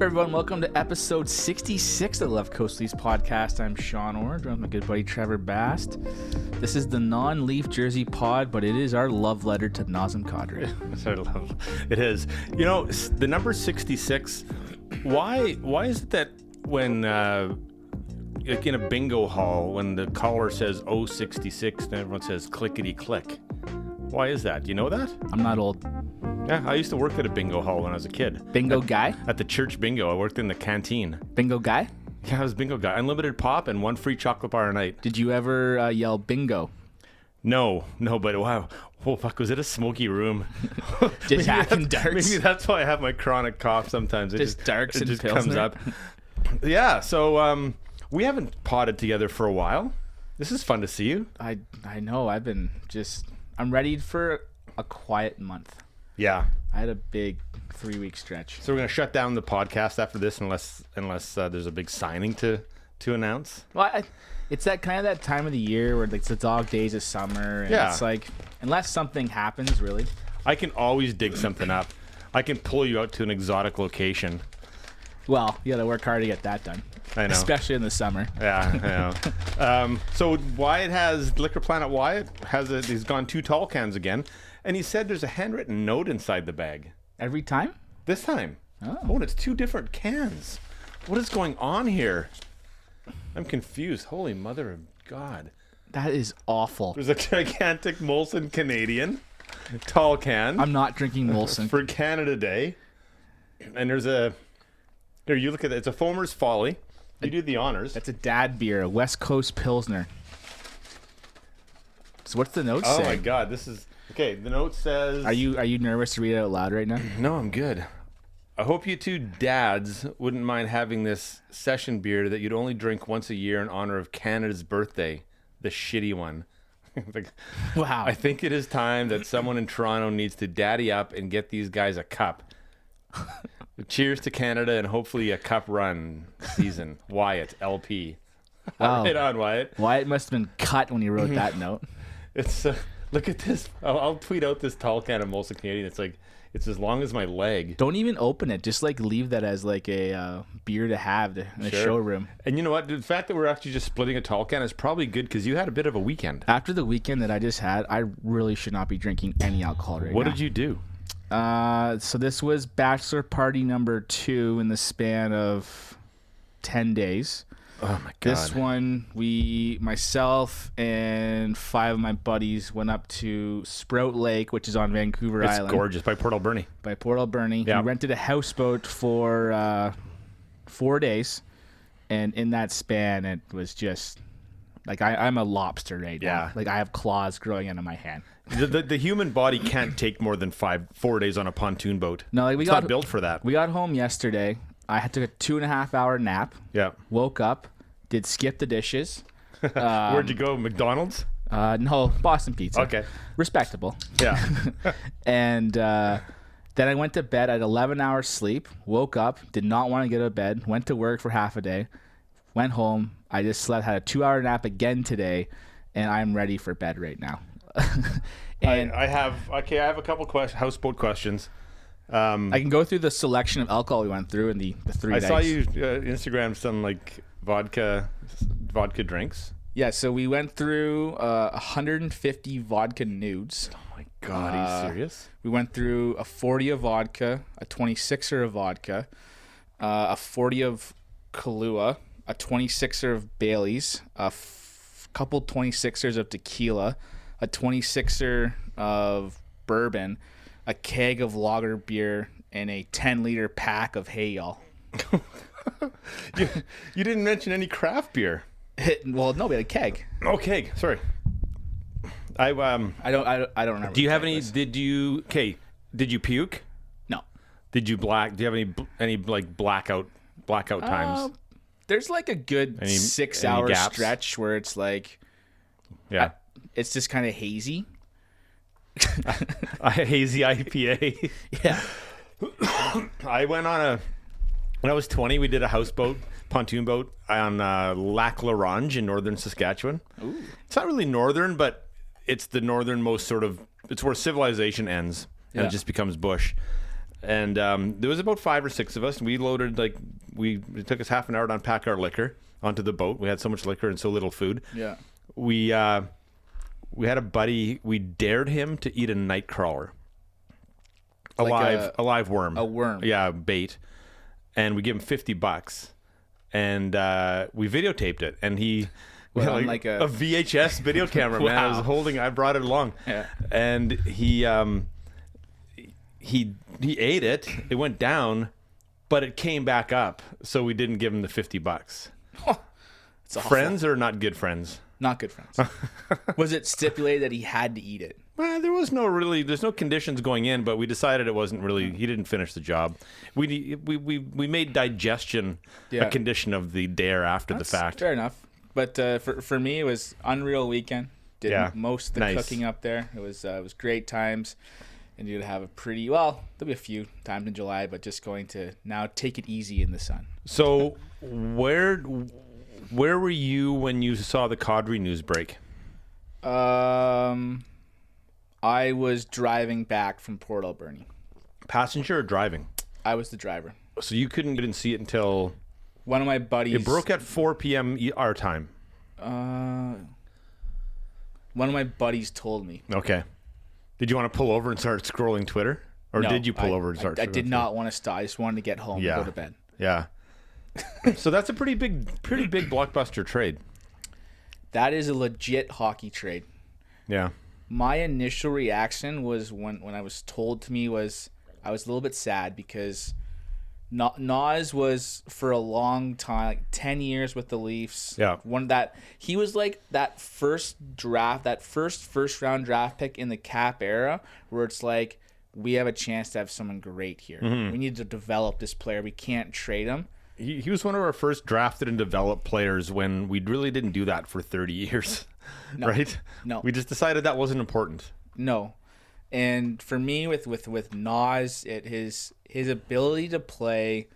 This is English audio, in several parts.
Everyone, welcome to episode 66 of the Left Coast Leafs podcast. I'm Sean Orr, joined with my good buddy Trevor Bast. This is the non-Leaf Jersey pod, but it is our love letter to Nazem Kadri. It is. You know, the number 66, why is it that when, like in a bingo hall, when the caller says 066, then everyone says clickety-click? Why is that? Do you know that? I'm not old. Yeah, I used to work at a bingo hall when I was a kid. Bingo guy? At the church bingo. I worked in the canteen. Bingo guy? Yeah, I was bingo guy. Unlimited pop and one free chocolate bar a night. Did you ever yell bingo? No, but wow. Oh, fuck, was it a smoky room? Just hacking darts? Maybe that's why I have my chronic cough sometimes. It just darks and just Pilsner? comes up. Yeah, so we haven't potted together for a while. This is fun to see you. I know. I'm ready for a quiet month. Yeah. I had a big 3-week stretch. So we're going to shut down the podcast after this unless there's a big signing to announce. Well, it's that kind of that time of the year where it's the dog days of summer. And Yeah. It's like, unless something happens, really. I can always dig something up. I can pull you out to an exotic location. Well, you got to work hard to get that done. I know. Especially in the summer. Yeah, I know. So Wyatt has, Liquor Planet Wyatt, he's gone 2 tall cans again. And he said there's a handwritten note inside the bag. Every time? This time. Oh. And it's 2 different cans. What is going on here? I'm confused. Holy mother of God. That is awful. There's a gigantic Molson Canadian tall can. I'm not drinking Molson. For Canada Day. And there's here, you look at it. It's a Foamer's Folly. You do the honors. That's a dad beer, a West Coast Pilsner. So what's the note say? Oh my God, this is... Okay, the note says... Are you nervous to read it out loud right now? No, I'm good. I hope you 2 dads wouldn't mind having this session beer that you'd only drink once a year in honor of Canada's birthday, the shitty one. Like, Wow. I think it is time that someone in Toronto needs to daddy up and get these guys a cup. Cheers to Canada and hopefully a cup run season. Wyatt, LP. Wow. Right on, Wyatt. Wyatt must have been cut when he wrote that note. It's look at this. I'll tweet out this tall can of Molson Canadian. It's as long as my leg. Don't even open it. Just leave that as a beer to have in the showroom. And you know what? The fact that we're actually just splitting a tall can is probably good because you had a bit of a weekend. After the weekend that I just had, I really should not be drinking any alcohol right now. What did you do? So this was bachelor party number 2 in the span of 10 days. Oh my God. This one, myself and 5 of my buddies went up to Sprout Lake, which is on Vancouver Island. It's gorgeous, by Port Alberni. Yeah. We rented a houseboat for 4 days, and in that span, it was just like I'm a lobster right now. Yeah. Like I have claws growing out of my hand. The human body can't take more than 4 days on a pontoon boat. No, like it's not built for that. We got home yesterday. I had to a 2.5 hour nap. Yeah. Woke up, did skip the dishes. Where'd you go? McDonald's? No, Boston Pizza. Okay. Respectable. Yeah. And then I went to bed at 11 hours sleep, woke up, did not want to get out of bed, went to work for half a day, went home. I just slept, had a 2-hour nap again today, and I'm ready for bed right now. And I have a couple houseboat questions. I can go through the selection of alcohol we went through in the 3 days. I saw you Instagram some like vodka drinks. Yeah, so we went through 150 vodka nudes. Oh my God, are you serious? We went through a 40 of vodka, a 26er of vodka, a 40 of Kahlua, a 26er of Bailey's, couple 26ers of tequila, a 26er of bourbon, a keg of lager beer, and a 10-liter pack of Hey Y'all. You didn't mention any craft beer. Well, no, we had a keg. Oh, keg. Sorry. I don't remember. Do you have any? Did you puke? No. Did you black? Do you have any like blackout times? There's like a good 6-hour stretch where it's like, yeah, it's just kind of hazy. A hazy IPA. Yeah. I went on when I was 20, we did a houseboat, pontoon boat on Lac La Ronge in northern Saskatchewan. Ooh. It's not really northern, but it's the northernmost it's where civilization ends and it just becomes bush. And there was about 5 or 6 of us. We loaded, like, it took us half an hour to unpack our liquor onto the boat. We had so much liquor and so little food. Yeah. We had a buddy, we dared him to eat a night crawler. A live worm. A worm. Yeah, bait. And we give him $50. And we videotaped it. And he... Well, like a VHS video camera, man. I brought it along. Yeah. And he ate it. It went down, but it came back up. So we didn't give him the $50. It's awful. Friends or not good friends? Not good friends. Was it stipulated that he had to eat it? Well, there's no conditions going in, but we decided it wasn't really, he didn't finish the job. We made digestion a condition of the dare after the fact. Fair enough. But for me, it was unreal weekend. Did most of the cooking up there. It was great times. And you'd have there'll be a few times in July, but just going to now take it easy in the sun. So where were you when you saw the Kadri news break? I was driving back from Port Alberni. Passenger or driving? I was the driver. So you didn't see it until... One of my buddies... It broke at 4 p.m. our time. One of my buddies told me. Okay. Did you want to pull over and start scrolling Twitter? Or no, did you pull over and start I did not want to stop. I just wanted to get home and go to bed. Yeah. So that's a pretty big blockbuster trade. That is a legit hockey trade. Yeah. My initial reaction was when I was told to me was I was a little bit sad because Naz was for a long time, like 10 years with the Leafs. Yeah. He was like that first round draft pick in the Cap era where it's like, we have a chance to have someone great here. Mm-hmm. We need to develop this player. We can't trade him. He was one of our first drafted and developed players when we really didn't do that for 30 years. No, right? No. We just decided that wasn't important. No. And for me, with Naz, his ability to play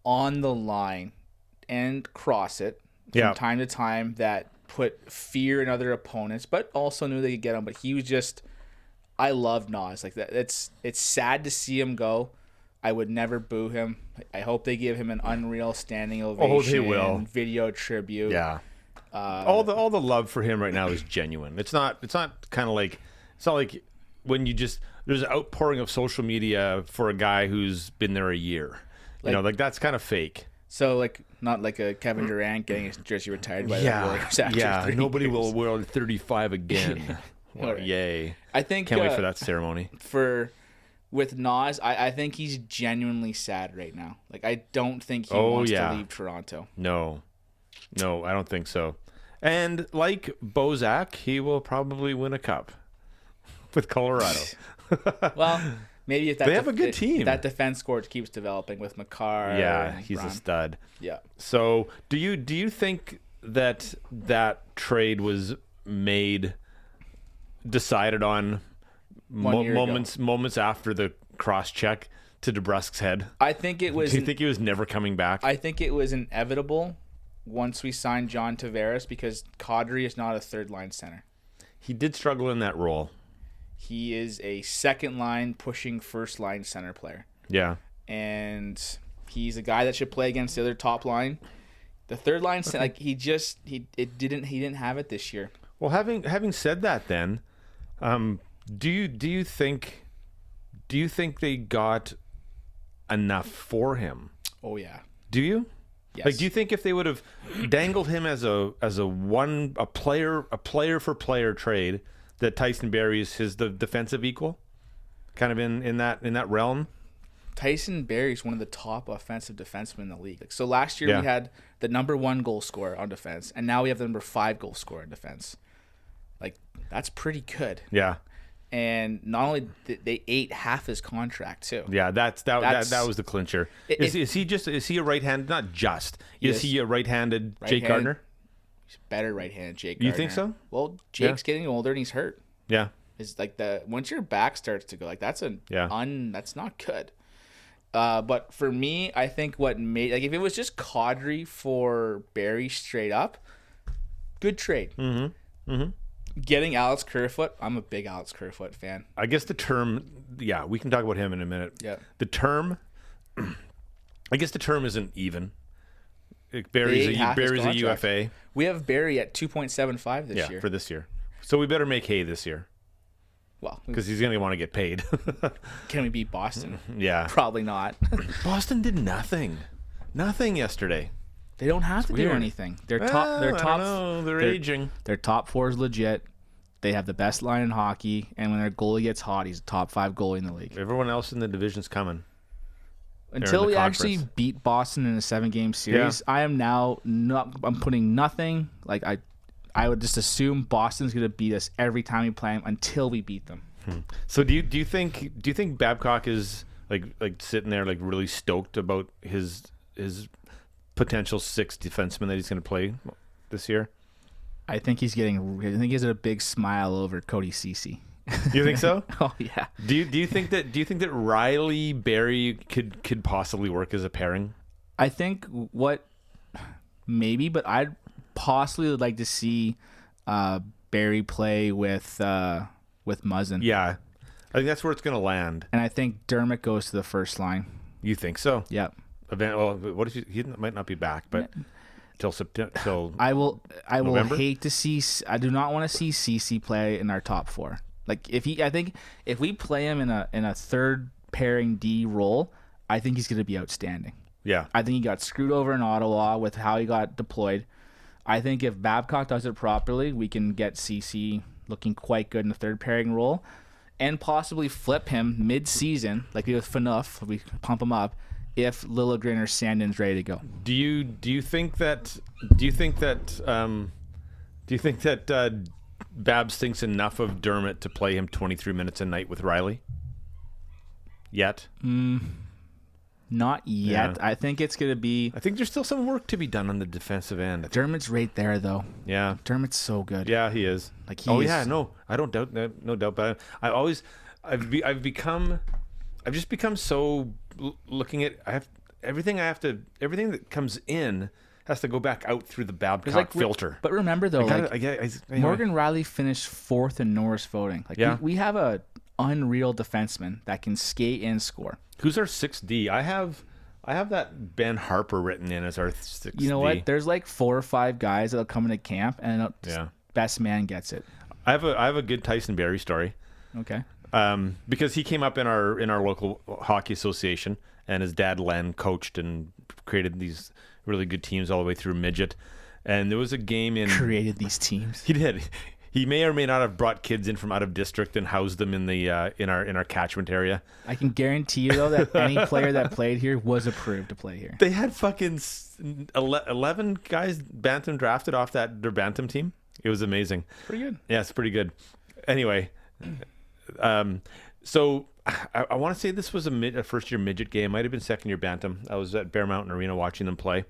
on the line and cross it from time to time that put fear in other opponents, but also knew they could get him. But he was just, I love Naz like that. It's sad to see him go. I would never boo him. I hope they give him an unreal standing ovation. Oh, they will. Video tribute. Yeah. All the love for him right now is genuine. It's not like when you just there's an outpouring of social media for a guy who's been there a year. That's kind of fake. So not like a Kevin Durant getting his jersey retired by the Warriors after 3 nobody years. will wear 35 again. Well, yay. I think can't wait for that ceremony. With Naz, I think he's genuinely sad right now. Like I don't think he wants to leave Toronto. No, I don't think so. And like Bozak, he will probably win a cup with Colorado. Well, maybe if they have a good team. That defense court keeps developing with Makar. Yeah, he's a stud. Yeah. So do you think that trade was decided on moments after the cross check to DeBrusk's head? I think it was. Do you think he was never coming back? I think it was inevitable once we signed John Tavares because Kadri is not a third line center. He did struggle in that role. He is a second line pushing first line center player. Yeah. And he's a guy that should play against the other top line. The third line, he didn't have it this year. Well, having said that, then, do you think they got enough for him? Oh yeah. Do you? Yes. Do you think if they would have dangled him as a player for player trade, that Tyson Barrie is the defensive equal, kind of in that realm? Tyson Barrie is one of the top offensive defensemen in the league. So last year we had the number 1 goal scorer on defense, and now we have the number 5 goal scorer on defense. That's pretty good. Yeah. And not only they ate half his contract too. Yeah, that was the clincher. Is he a right-handed? Not just. Is he a right-handed Jake Gardner? He's better right-handed Jake Gardner. You think so? Well, Jake's getting older and he's hurt. Yeah. It's once your back starts to go that's not good. But for me, I think what made if it was just Kadri for Barrie straight up, good trade. Mm-hmm. Mm-hmm. Getting Alex Kerfoot, I'm a big Alex Kerfoot fan. I guess the term, yeah, we can talk about him in a minute. Yeah. The term, I guess the term isn't even. Barry's a UFA. We have Barry at 2.75 this year. For this year. So we better make hay this year. Well, because he's going to want to get paid. Can we beat Boston? Yeah. Probably not. Boston did nothing. Nothing yesterday. They don't have to do anything. They're top. They're top. I don't know. They're aging. Their top four is legit. They have the best line in hockey, and when their goalie gets hot, he's a top 5 goalie in the league. Everyone else in the division's coming. Until we actually beat Boston in a 7-game series, I am now not. I'm putting nothing. Like I would just assume Boston's going to beat us every time we play them until we beat them. So do you think Babcock is like sitting there like really stoked about his potential 6th defenseman that he's going to play this year? I think he's a big smile over Cody Ceci. You think so? Oh yeah. Do you think that Riley Barry could possibly work as a pairing? I think maybe, but I'd possibly would like to see Barry play with Muzzin. Yeah, I think that's where it's going to land. And I think Dermott goes to the first line. You think so? Yep. Well, what if he might not be back, but till September. Till I will November? hate to see. I do not want to see CC play in our top 4. Like I think if we play him in a third pairing D role, I think he's going to be outstanding. Yeah. I think he got screwed over in Ottawa with how he got deployed. I think if Babcock does it properly, we can get CC looking quite good in the third pairing role, and possibly flip him mid-season, like we did with Phaneuf. We pump him up if Liljegren or Sandin's ready to go. Do you think that Babs thinks enough of Dermott to play him 23 minutes a night with Riley? Yet? Not yet. Yeah. I think it's going to be... I think there's still some work to be done on the defensive end. Dermott's right there, though. Yeah. Dermott's so good. Yeah, he is. Like yeah, no, I don't doubt that. No doubt about it. I've just become so looking at everything that comes in has to go back out through the Babcock filter. But remember though, anyway. Morgan Riley finished 4th in Norris voting. We have a unreal defenseman that can skate and score. Who's our 6D? I have that Ben Harper written in as our 6D. You know what? There's like 4 or 5 guys that'll come into camp, and best man gets it. I have a good Tyson Barrie story. Okay. Because he came up in our local hockey association, and his dad Len coached and created these really good teams all the way through midget. And there was a game created these teams. He did. He may or may not have brought kids in from out of district and housed them in the in our catchment area. I can guarantee you though that any player that played here was approved to play here. They had fucking 11 guys bantam drafted off their bantam team. It was amazing. Pretty good. Yeah, it's pretty good. Anyway, so I want to say this was a first year midget game. Might have been second year bantam. I was at Bear Mountain Arena watching them play.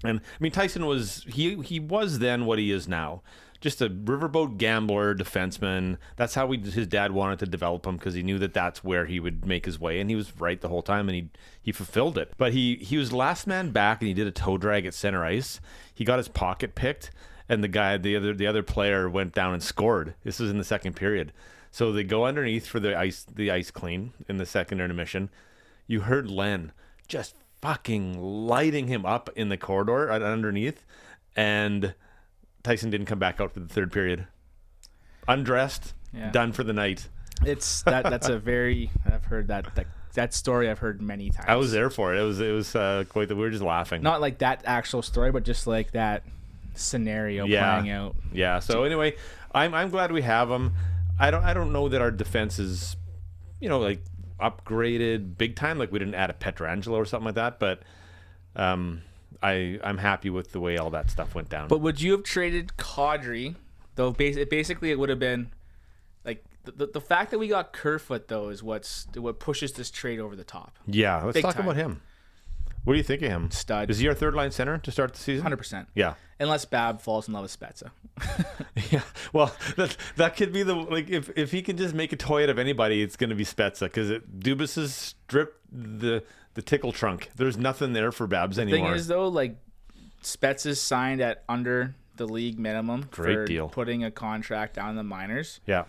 And I mean, Tyson was he was then what he is now. Just a riverboat gambler, defenseman. That's how his dad wanted to develop him, because he knew that that's where he would make his way, and he was right the whole time, and he fulfilled it. But he was last man back, and he did a toe drag at center ice. He got his pocket picked, and the other player went down and scored. This was in the second period. So they go underneath for the ice clean in the second intermission. You heard Len just fucking lighting him up in the corridor underneath, and Tyson didn't come back out for the third period. Undressed, done for the night. It's that's a very I've heard that story. I've heard many times. I was there for it. It was quite we were just laughing. Not like that actual story, but just like that scenario playing out. Yeah. So anyway, I'm glad we have them. I don't know that our defense is, like upgraded big time. Like we didn't add a Petrangelo or something like that, but I'm happy with the way all that stuff went down. But would you have traded Kadri? Though basically it would have been like the fact that we got Kerfoot though is what pushes this trade over the top. Yeah, let's talk about him. What do you think of him? Stud. Is he our third line center to start the season? 100%. Yeah. Unless Bab falls in love with Spezza. Yeah. Well, that could be if he can just make a toy out of anybody, it's going to be Spezza, because Dubas has stripped the tickle trunk. There's nothing there for Babs anymore. The thing is though, like Spezza's signed at under the league minimum Great for deal. putting a contract down in the minors. Yeah.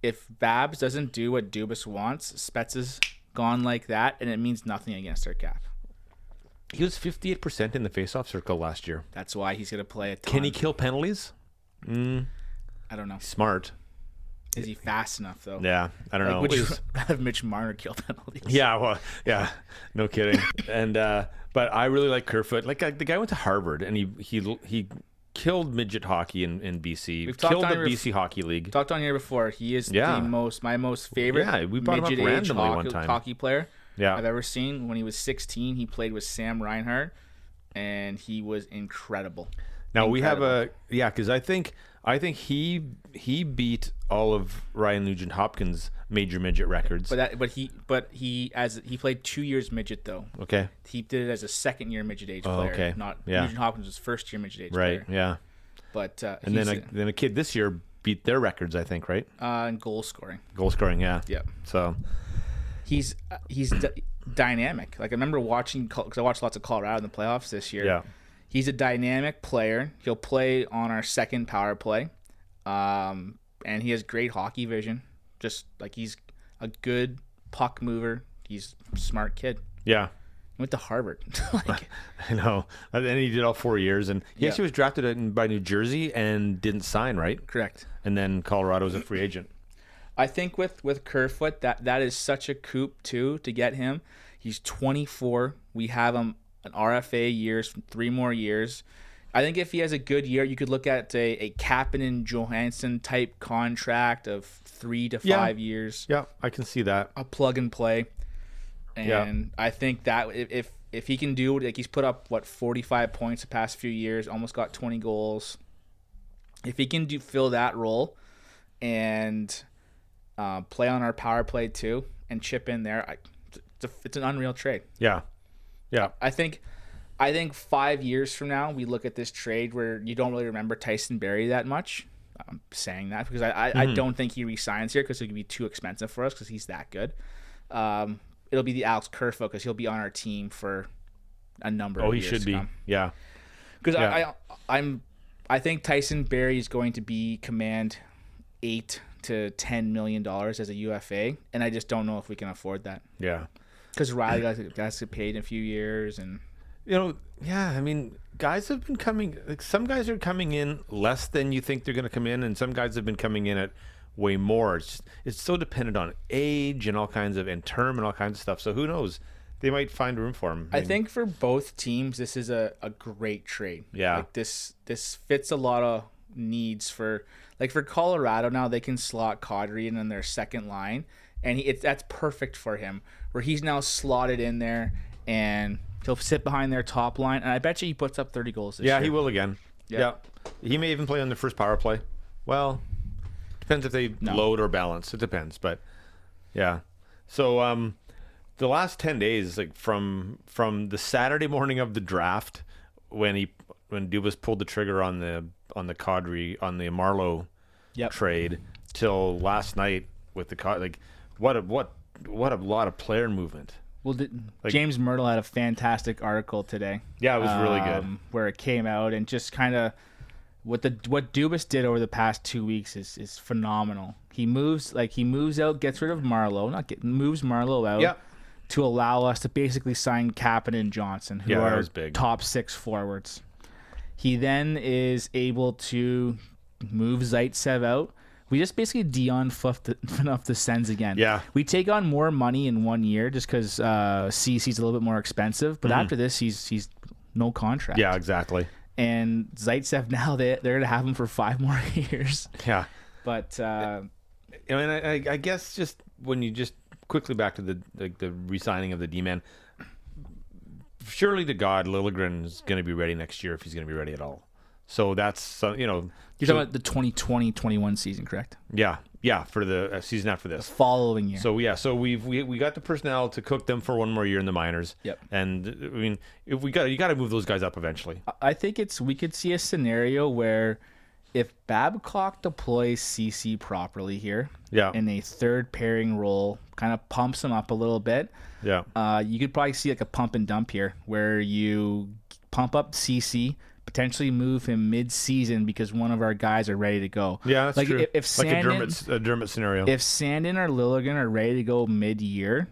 If Babs doesn't do what Dubas wants, Spets is gone like that, and it means nothing against our cap. He was 58% in the faceoff circle last year. That's why he's going to play a ton. Can he kill penalties? I don't know. Smart. Is he fast enough, though? Yeah, I don't know. Would you have Mitch Marner kill penalties? Yeah, well, yeah, no kidding. And but I really like Kerfoot. Like the guy went to Harvard, and he killed midget hockey in BC. We've talked killed on the here BC Hockey League. Talked on here before. He is Yeah. my most favorite Yeah, we brought him up midget age randomly one time. hockey player Yeah. I've ever seen. When he was 16, he played with Sam Reinhart, and he was incredible. Now we have because I think he beat all of Ryan Nugent Hopkins' major midget records. But he played 2 years midget though. Okay. He did it as a second year midget age player. Okay. Not Yeah. Nugent Hopkins was first year midget age Right. player. Yeah. But And then a kid this year beat their records, I think, right? in goal scoring. Goal scoring, yeah. Yep. So, He's dynamic. Like I remember watching because I watched lots of Colorado in the playoffs this year. yeah. He's a dynamic player. He'll play on our second power play, and he has great hockey vision. Just like he's a good puck mover. He's a smart kid. Yeah. He went to Harvard. Like, I know. And then he did all 4 years. And he Yeah. actually was drafted by New Jersey and didn't sign, right? correct. And then Colorado was a free agent. I think with Kerfoot, that is such a coup too to get him. He's 24. We have him an RFA years, 3 more years. I think if he has a good year, you could look at a Kapanen Johansson type contract of 3 to 5 years. Yeah, I can see that. A plug and play. And Yeah. I think that if he can do, like, he's put up 45 points the past few years, almost got 20 goals. If he can fill that role and play on our power play too and chip in there, it's an unreal trade. Yeah. Yeah. I think 5 years from now we look at this trade where you don't really remember Tyson Barrie that much. I'm saying that because I don't think he resigns here because it could be too expensive for us because he's that good. It'll be the Alex Kerfoot because he'll be on our team for a number of years. He should be. Come. Yeah. Because Yeah. I think Tyson Barrie is going to be command $8 to $10 million as a UFA, and I just don't know if we can afford that. Yeah. Because Riley guys to get paid in a few years, and Yeah, I mean, guys have been coming, like some guys are coming in less than you think they're going to come in, and some guys have been coming in at way more. It's so dependent on age and all kinds of, and term and all kinds of stuff. So who knows? They might find room for him. I think for both teams, this is a great trade. Yeah. Like this fits a lot of needs for Colorado now. They can slot Kadri in on their second line, and that's perfect for him. Where he's now slotted in there, and he'll sit behind their top line, and I bet you he puts up 30 goals this year. Yeah, he will again. Yeah. Yeah. He may even play on the first power play. Well, depends if they load or balance. It depends, but yeah. So the last 10 days, like from the Saturday morning of the draft, when Dubas pulled the trigger on the Kadri, on the Marlowe trade, till last night with the like what a lot of player movement. Well, James Myrtle had a fantastic article today. Yeah, it was really good. Where it came out, and just kind of what Dubas did over the past 2 weeks is phenomenal. He moves out, gets rid of Marlowe, moves Marlowe out to allow us to basically sign Kapanen and Johnson, who are top 6 forwards. He then is able to move Zaitsev out. We just basically Dion fluffed enough the Sens again. Yeah. We take on more money in 1 year just because CC's a little bit more expensive. But after this, he's no contract. Yeah, exactly. And Zaitsev now they're going to have him for 5 more years. Yeah. But I guess just when you just quickly back to the re-signing of the D-man, surely to God, Liljegren is going to be ready next year if he's going to be ready at all. So that's You're talking about the 2020-21 season, correct? Yeah, for the season after this. The following year. So we got the personnel to cook them for 1 more year in the minors. Yep. And I mean, if you got to move those guys up eventually. I think we could see a scenario where if Babcock deploys CC properly here, in a third pairing role, kind of pumps him up a little bit. Yeah. You could probably see like a pump and dump here, where you pump up CC, potentially move him mid-season because one of our guys are ready to go. Yeah, that's true. If Sandin, a Dermot scenario. If Sandin or Lilligan are ready to go mid-year,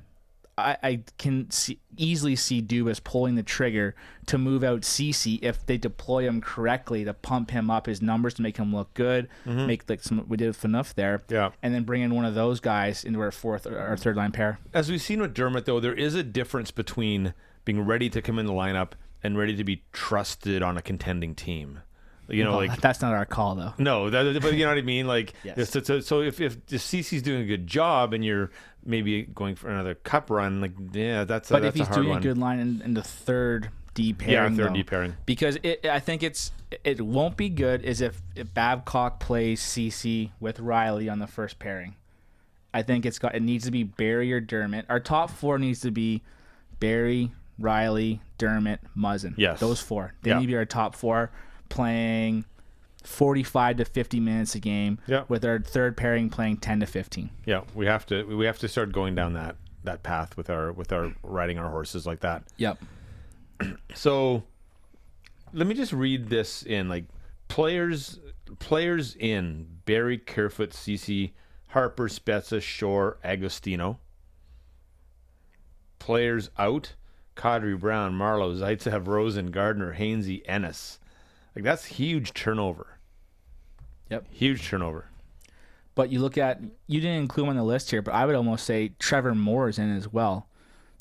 I can easily see Dubas pulling the trigger to move out CC if they deploy him correctly to pump him up his numbers to make him look good, make like we did with Phaneuf there, and then bring in one of those guys into our third line pair. As we've seen with Dermot, though, there is a difference between being ready to come in the lineup and ready to be trusted on a contending team. You know, like that's not our call, though. No, but you know what I mean. Like, yes. So if CC's doing a good job and you're maybe going for another cup run, like that's. But that's if he's doing a good line in the third D pairing, D pairing, because I think it won't be good is if Babcock plays CC with Riley on the first pairing. I think it needs to be Barry or Dermot. Our top four needs to be Barry, Riley, Dermot, Muzzin. Yes, those four. They need to be our top four, playing 45 to 50 minutes a game, with our third pairing playing 10 to 15. Yeah, we have to start going down that path with our riding our horses like that. Yep. So let me just read this in, like, players in: Barry, Kerfoot, CC, Harper, Spezza, Shore, Agostino. Players out: Kadri, Brown, Marlowe, Zaitsev, Rosen, Gardner, Hainsey, Ennis. Like, that's huge turnover. Yep. Huge turnover. But you look at, you didn't include him on the list here, but I would almost say Trevor Moore is in as well.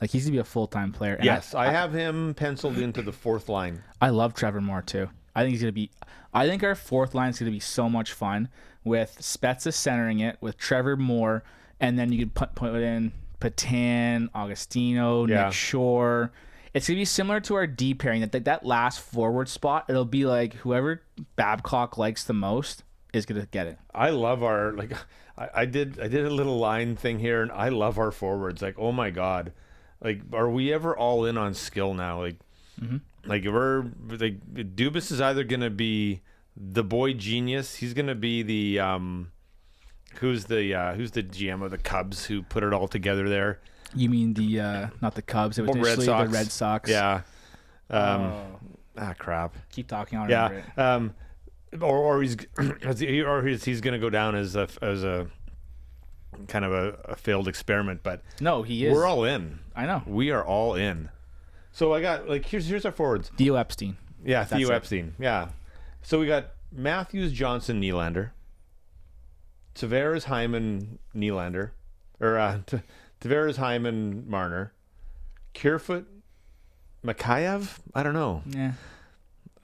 Like, he's going to be a full-time player. And yes, I have him penciled into the fourth line. I love Trevor Moore, too. I think our fourth line is going to be so much fun with Spezza centering it, with Trevor Moore, and then you could put in Patan, Agostino, Nick Shore. It's going to be similar to our D pairing. That last forward spot, it'll be like whoever Babcock likes the most is going to get it. I love our, like, I did a little line thing here, and I love our forwards. Like, oh my God. Like, are we ever all in on skill now? Like, like, Dubas is either going to be the boy genius. He's going to be the, who's the GM of the Cubs who put it all together there? You mean the not the Cubs? It was initially the Red Sox. Yeah. Crap. Keep talking on. Yeah. Or he's going to go down as a kind of a failed experiment. But no, he is. We're all in. I know. We are all in. So I got, like, here's our forwards. Theo Epstein. Yeah, Theo Epstein. Yeah. So we got Matthews, Johnson, Nylander. Tavares, Hyman, Nylander. Or Tavares, Hyman, Marner. Kerfoot, Mikheyev? I don't know. Yeah.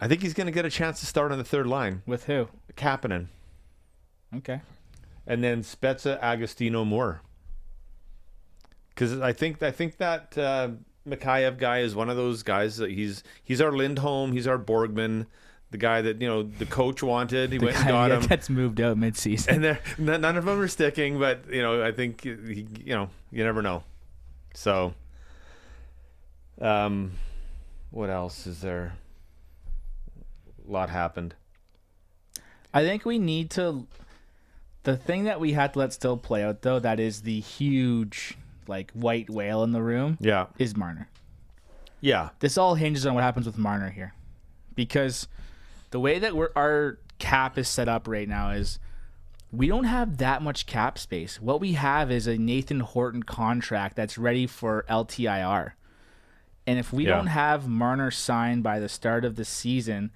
I think he's going to get a chance to start on the third line. With who? Kapanen. Okay. And then Spezza, Agostino, Moore. Because I think that Mikheyev guy is one of those guys that he's our Lindholm, he's our Borgman, the guy that, you know, the coach wanted. He went and got him. Gets moved out mid-season. And none of them are sticking, but, you know, I think you never know. So, what else is there? A lot happened. I think we need to. The thing that we had to let still play out, though, that is the huge, like, white whale in the room. Yeah. Is Marner. Yeah. This all hinges on what happens with Marner here, because the way that our cap is set up right now is we don't have that much cap space. What we have is a Nathan Horton contract that's ready for LTIR. And if we don't have Marner signed by the start of the season,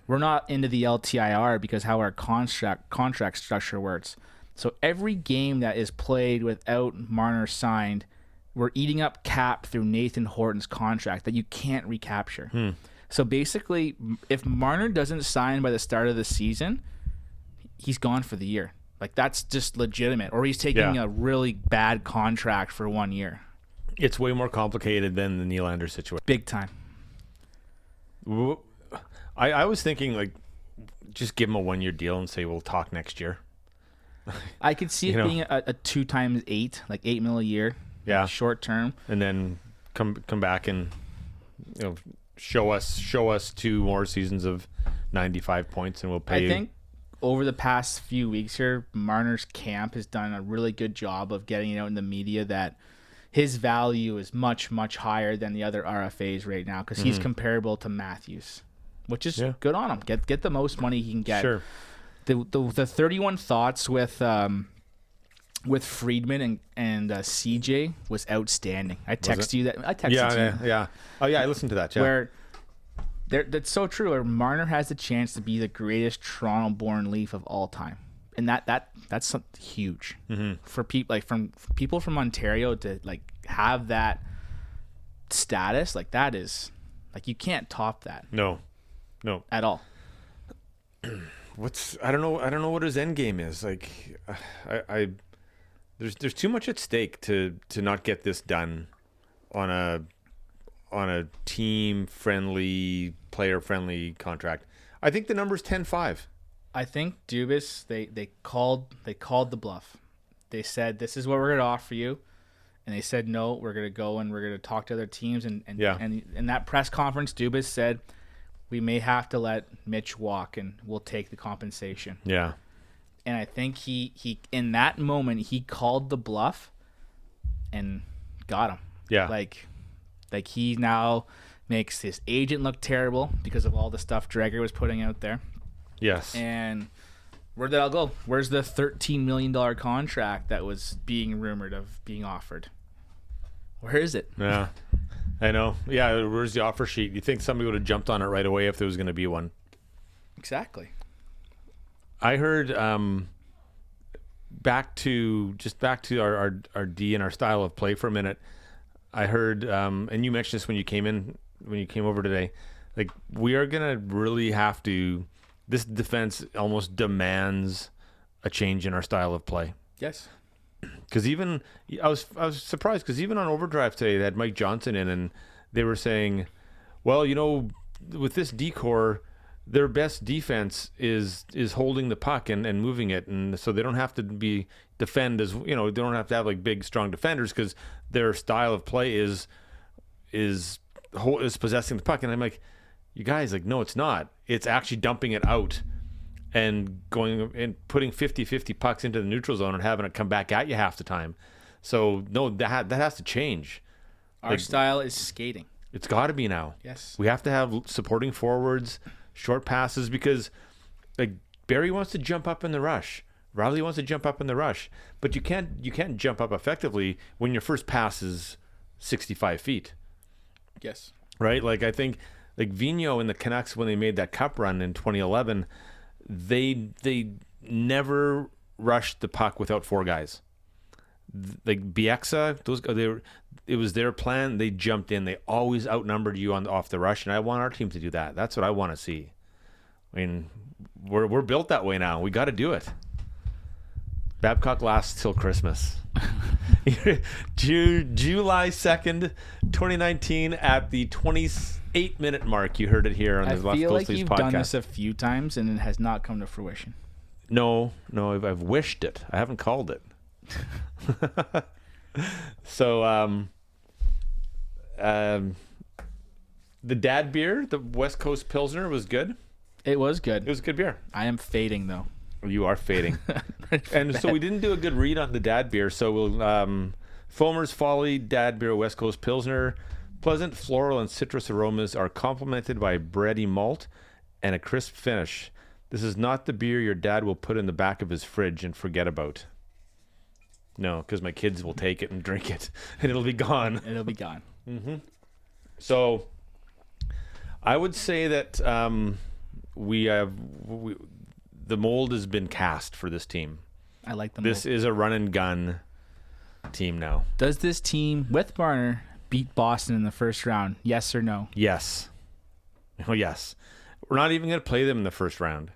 we're not into the LTIR because how our contract structure works. So every game that is played without Marner signed, we're eating up cap through Nathan Horton's contract that you can't recapture. So basically, if Marner doesn't sign by the start of the season, he's gone for the year. Like, that's just legitimate. Or he's taking a really bad contract for 1 year. It's way more complicated than the Nylander situation. Big time. I was thinking, like, just give him a 1 year deal and say we'll talk next year. I could see it being a 2 times 8, like $8 million a year. Yeah. Short term. And then come back and, you know, show us 2 more seasons of 95 points and we'll pay you. I think over the past few weeks here, Marner's camp has done a really good job of getting it out in the media that his value is much, much higher than the other RFAs right now because he's comparable to Matthews. which is good on him. Get the most money he can get. Sure. The 31 Thoughts with Friedman and CJ was outstanding. I texted you that. I texted you. Yeah. Oh yeah, I listened to that. Yeah. Where that's so true. Where Marner has the chance to be the greatest Toronto-born Leaf of all time, and that's something huge for people from people from Ontario to like have that status. Like that is like you can't top that. No, at all. I don't know what his end game is. Like, there's too much at stake to not get this done on a team friendly, player friendly contract. I think the number's 10-5. I think Dubas they called the bluff. They said this is what we're gonna offer you, and they said no. We're gonna go and we're gonna talk to other teams. And in that press conference, Dubas said we may have to let Mitch walk and we'll take the compensation. Yeah. And I think he in that moment he called the bluff and got him. Yeah. Like he now makes his agent look terrible because of all the stuff Dreger was putting out there. Yes. And where did that all go? Where's the $13 million contract that was being rumored of being offered? Where is it? Yeah. I know. Yeah, where's the offer sheet? You think somebody would have jumped on it right away if there was going to be one? Exactly. I heard back to our D and our style of play for a minute. I heard, and you mentioned this when you came over today. Like we are gonna really have to. This defense almost demands a change in our style of play. Yes. Because even I was surprised because even on Overdrive today they had Mike Johnson in and they were saying, well, with this D-core, their best defense is holding the puck and moving it, and so they don't have to defend as they don't have to have like big strong defenders because their style of play is possessing the puck. And I'm like, you guys, like, no, it's not. It's actually dumping it out and going and putting 50-50 pucks into the neutral zone and having it come back at you half the time. So no, that has to change. Our style is skating. It's got to be now. Yes. We have to have supporting forwards, short passes, because like Barry wants to jump up in the rush. Riley wants to jump up in the rush, but you can't jump up effectively when your first pass is 65 feet. Yes. Right? Like I think like Vigneault and the Canucks when they made that cup run in 2011, they never rushed the puck without four guys. Like Bieksa, it was their plan. They jumped in. They always outnumbered you off the rush, and I want our team to do that. That's what I want to see. I mean, we're built that way now. We got to do it. Babcock lasts till Christmas. July 2nd, 2019, at the 28-minute mark. You heard it here on the Left Coast Leafs podcast. I feel like you've done this a few times, and it has not come to fruition. No, I've wished it. I haven't called it. So, the dad beer, the West Coast Pilsner, was good. It was good. It was good beer. I am fading, though. You are fading. And so we didn't do a good read on the dad beer. So we'll Foamer's Folly Dad Beer West Coast Pilsner. Pleasant floral and citrus aromas are complemented by bready malt and a crisp finish. This is not the beer your dad will put in the back of his fridge and forget about. No, because my kids will take it and drink it, and it'll be gone. It'll be gone. Mm-hmm. So I would say that the mold has been cast for this team. I like the mold. This is a run and gun team now. Does this team with Marner beat Boston in the first round? Yes or no? Yes. Oh, yes. We're not even going to play them in the first round.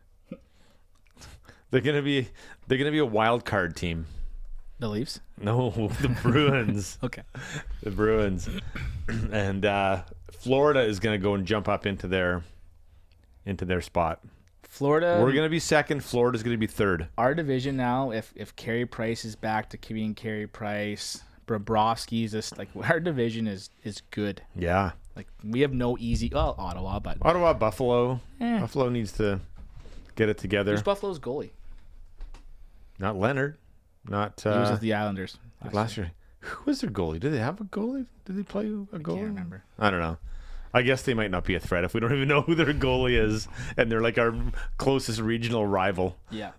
They're going to be a wild card team. The Leafs? No, the Bruins. Okay. The Bruins. And Florida is going to go and jump up into their spot. Florida. We're going to be second. Florida's going to be third. Our division now, if Carey Price is back to being Carey Price, Bobrovsky's just like our division is good. Yeah. Like we have no easy. Well, Ottawa, Buffalo. Buffalo needs to get it together. Who's Buffalo's goalie? Not Leonard. Not. He was with the Islanders last year. Who was their goalie? Did they have a goalie? Did they play a goalie? I can't remember. I don't know. I guess they might not be a threat if we don't even know who their goalie is, and they're like our closest regional rival. Yeah.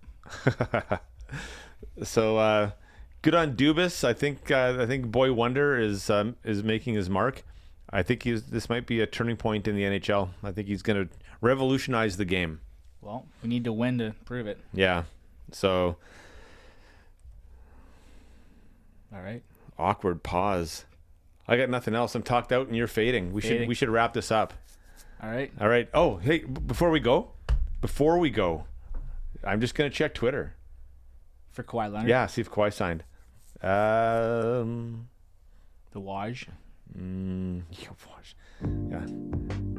So good on Dubas. I think Boy Wonder is making his mark. I think this might be a turning point in the NHL. I think he's going to revolutionize the game. Well, we need to win to prove it. Yeah. So All right. awkward pause. I got nothing else. I'm talked out and you're fading. We should wrap this up. All right. All right. Oh, hey, before we go, I'm just going to check Twitter. For Kawhi Leonard? Yeah, see if Kawhi signed. The Waj? Yeah.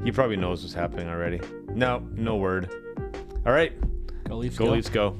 He probably knows what's happening already. No word. All right. Go Leafs, Go Leafs, go.